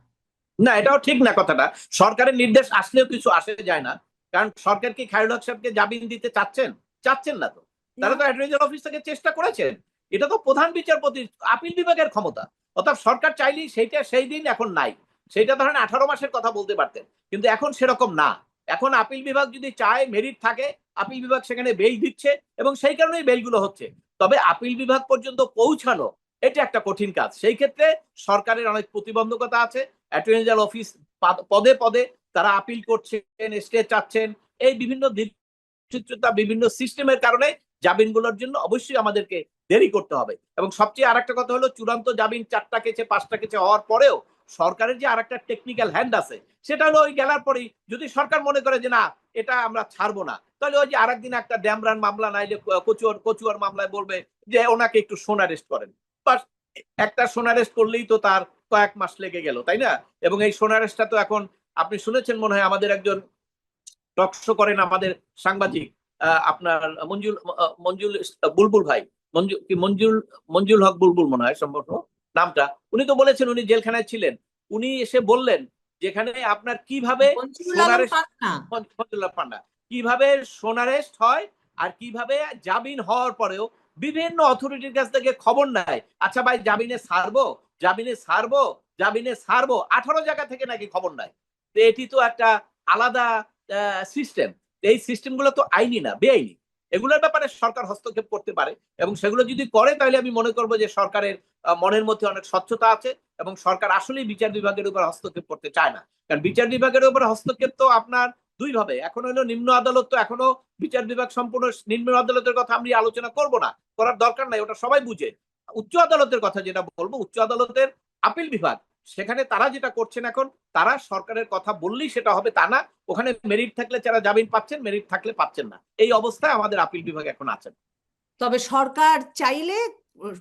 না, এটাও ঠিক না কথাটা। সরকারের নির্দেশ আসলেও কিছু আসে যায় না, কারণ সরকার কি খায়রুল হক সাহেবকে জামিন দিতে চাচ্ছেন? চাচ্ছেন না তো। না। তারা তো অ্যাটর্নি জেনারেল অফিস থেকে চেষ্টা করেছেন। এটা তো প্রধান বিচারপতি আপিল বিভাগের ক্ষমতা, অর্থাৎ সরকার চাইলেই সেইটা সেই দিন এখন নাই। সেইটা ধরেন 18 মাসের কথা বলতে পারতেন, কিন্তু এখন সেরকম না। এখন আপিল বিভাগ যদি চায়, মেরিট থাকে, আপিল বিভাগ সেখানে বেল দিচ্ছে এবং সেই কারণেই বেলগুলো হচ্ছে। তবে আপিল বিভাগ পর্যন্ত পৌঁছানো এটা একটা কঠিন কাজ, সেই ক্ষেত্রে সরকারের অনেক প্রতিবন্ধকতা আছে। অ্যাটর্নি জেনারেল অফিস পদে পদে তারা আপিল করছেন, স্টে চাচ্ছেন, এই বিভিন্ন চিত্রতা বিভিন্ন সিস্টেমের কারণে জামিনগুলোর জন্য অবশ্যই আমাদেরকে দেরি করতে হবে। এবং সবচেয়ে আরেকটা কথা হলো, চূড়ান্ত জামিন 4টা কেচে 5টা কেচে হওয়ার পরেও সরকারের যে আরেকটা টেকনিক্যাল হ্যান্ড আছে, সেটা হলো ওই গেলার পরেই যদি সরকার মনে করে যে না এটা আমরা ছাড়বো না, তাহলে ওই যে আরেকদিন একটা ড্যামরান মামলা নাইলে কচুয়ার মামলায় বলবে যে ওনাকে একটু সোনারেস্ট করেন। বাস, একটা সোনারেস্ট করলেই তো তার কয়েক মাস লেগে গেল, তাই না? এবং এই সোনারেস্টটা তো এখন আপনি শুনেছেন মনে হয়, আমাদের একজন টকশো করেন আমাদের সাংবাদিক, আপনার মঞ্জুল মঞ্জুল বুলবুল ভাই, মঞ্জুল হক বুলবুল মনে হয় সম্ভবত নামটা, উনি তো বলেছেন উনি জেলখানায় ছিলেন। উনি এসে বললেন যেখানে আপনার কিভাবে মঞ্জুরুল আলম সোনারেস্ট, পান্না। ফজলুল্লাহ পান্না, কিভাবে সোনারেস্ট হয় আর কিভাবে জামিন হওয়ার পরেও বিভিন্ন অথরিটির কাছ থেকে খবর নেয়, আচ্ছা ভাই জামিনে ছাড়বো, জামিনে ছাড়বো, জামিনে ছাড়বো, 18 জায়গা থেকে নাকি খবর নেয়। তো এটি তো একটা আলাদা সিস্টেম। এই সিস্টেমগুলো তো আইনি না, বেআইনি। এগুলোর ব্যাপারে সরকার হস্তক্ষেপ করতে পারে, এবং সেগুলো যদি করে তাহলে আমি মনে করবো যে সরকারের মনের মধ্যে অনেক স্বচ্ছতা আছে এবং সরকার আসলেই বিচার বিভাগের উপর হস্তক্ষেপ করতে চায় না। কারণ বিচার বিভাগের উপর হস্তক্ষেপ তো আপনার দুই ভাবে, এখন হলো নিম্ন আদালত তো এখনো বিচার বিভাগ সম্পূর্ণ, নিম্ন আদালতের কথা আমি আলোচনা করব না, করার দরকার নাই, ওটা সবাই বুঝে। উচ্চ আদালতের কথা যেটা বলবো, উচ্চ আদালতের আপিল বিভাগ, সেখানে তারা যেটা করছেন এখন, তারা সরকারের কথা বললেই সেটা হবে তা না, ওখানে মেরিট থাকলে যারা জামিন পাচ্ছেন, মেরিট থাকলে পাচ্ছেন না, এই অবস্থায় আমাদের আপিল বিভাগ এখন আছেন। তবে সরকার চাইলে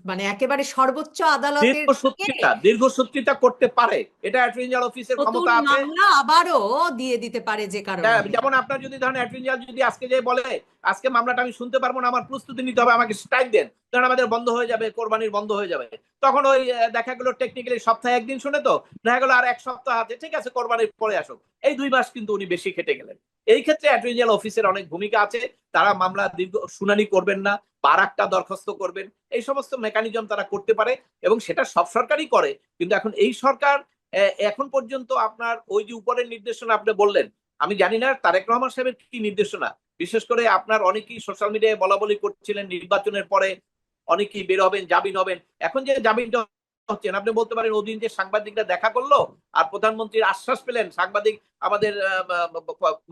মানে একেবারে সর্বোচ্চ আদালতের থেকে দীর্ঘসূত্রিতা করতে পারে, এটা অ্যাটর্নি জেনারেল অফিসের নতুন ক্ষমতা আছে। মামলা আবারও দিয়ে দিতে পারে যে কারণে। যেমন আপনার যদি ধরেন অ্যাটর্নি জেনারেল যদি আজকে যে বলে আজকে মামলাটা আমি শুনতে পারবো না, আমার প্রস্তুতি নিতে হবে, আমাকে টাইম দেন, কারণ আমাদের বন্ধ হয়ে যাবে, কোরবানির বন্ধ হয়ে যাবে, তখন ওই দেখা গেল টেকনিক্যালি সপ্তাহে একদিন শুনে তো দেখা গেল আর এক সপ্তাহ আছে, ঠিক আছে কোরবানির পরে আসুক, এই 2 মাস কিন্তু উনি বেশি খেটে গেলেন। এই ক্ষেত্রে অ্যাটর্নি জেনারেল অফিসের অনেক ভূমিকা আছে, তারা মামলা দীর্ঘ শুনানি করবেন না, বারাকটা দরখাস্ত করবেন, এই সমস্ত মেকানিজম তারা করতে পারে, এবং সেটা সব সরকারই করে। কিন্তু এখন এই সরকার এখন পর্যন্ত আপনার ওই যে উপরের নির্দেশনা আপনি বললেন, আমি জানি না তারেক রহমান সাহেবের কি নির্দেশনা, বিশেষ করে আপনার অনেকেই সোশ্যাল মিডিয়ায় বলা বলি করছিলেন নির্বাচনের পরে অনেকেই বের হবেন, জামিন হবেন। এখন যে জামিনটা হচ্ছেন, আপনি বলতে পারেন ওদিন যে সাংবাদিকরা দেখা করলো আর প্রধানমন্ত্রীর আশ্বাস পেলেন, সাংবাদিক আমাদের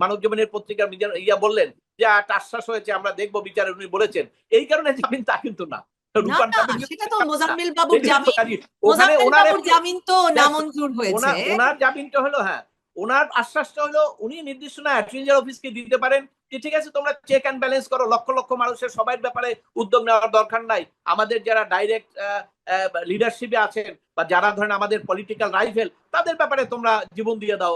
মানব জীবনের পত্রিকার ইয়া বললেন যে একটা আশ্বাস হয়েছে, আমরা দেখবো বিচারে, উনি বলেছেন এই কারণে জামিন, তা কিন্তু না। না রূপার না, জামিন কিন্তু সেটা তো না। মোজাম্মেল বাবুর জামিন, ওখানে মোজাম্মেল ওনার বাবুর জামিন তো নামঞ্জুর হয়েছে। ওনার জামিনটা হলো, হ্যাঁ ওনার আশ্বাসটা হলো উনি নির্দেশনা অ্যাটর্নি জেনারেল অফিসকে দিতে পারেন যে ঠিক আছে তোমরা চেক অ্যান্ড ব্যালেন্স করো, লক্ষ লক্ষ মানুষের সবার ব্যাপারে উদ্যোগ নেওয়ার দরকার নাই, আমাদের যারা ডাইরেক্ট লিডারশিপে আছেন বা যারা ধরেন আমাদের পলিটিক্যাল রাইভেল তাদের ব্যাপারে তোমরা জীবন দিয়ে দাও,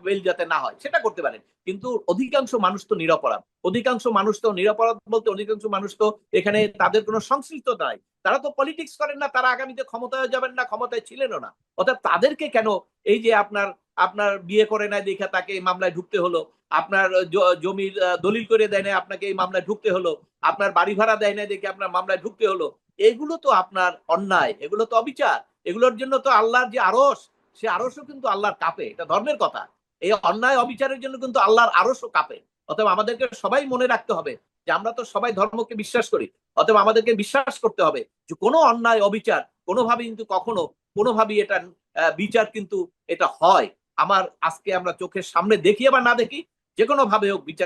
বেল যাতে না হয়, সেটা করতে পারেন। কিন্তু অধিকাংশ মানুষ তো নিরপরাধ, অধিকাংশ মানুষ তো নিরপরাধ বলতে অধিকাংশ মানুষ তো এখানে তাদের কোনো সংশ্লিষ্টতা নাই, তারা তো পলিটিক্স করেন না, তারা আগামীতে ক্ষমতায় যাবেন না, ক্ষমতায় ছিলেনও না। অর্থাৎ তাদেরকে কেন এই যে আপনার আপনার বিয়ে করে নাই দেখা তাকে এই মামলায় ঢুকতে হলো, আপনার জমির দলিল করে দেয় না আপনাকে এই মামলায় ঢুকতে হলো, আপনার বাড়ি ভাড়া দেয় না দেখে আপনার মামলায় ঢুকতে হলো, এগুলো তো আপনার অন্যায়, এগুলো তো অবিচার। এগুলোর জন্য তো আল্লাহর যে আরশ, সে আরশও কিন্তু আল্লাহর কাঁপে, এটা ধর্মের কথা। এই অন্যায় অবিচারের জন্য কিন্তু আল্লাহর আরশও কাঁপে। অতএব আমাদেরকে সবাই মনে রাখতে হবে যে আমরা তো সবাই ধর্মকে বিশ্বাস করি, অতএব আমাদেরকে বিশ্বাস করতে হবে যে কোনো অন্যায় অবিচার কোনোভাবে কিন্তু কখনো কোনোভাবেই এটা বিচার কিন্তু এটা হয়। আমার আজকে আমরা চোখের সামনে দেখি বা না দেখি, যে কোনো ভাবে হোক বিচার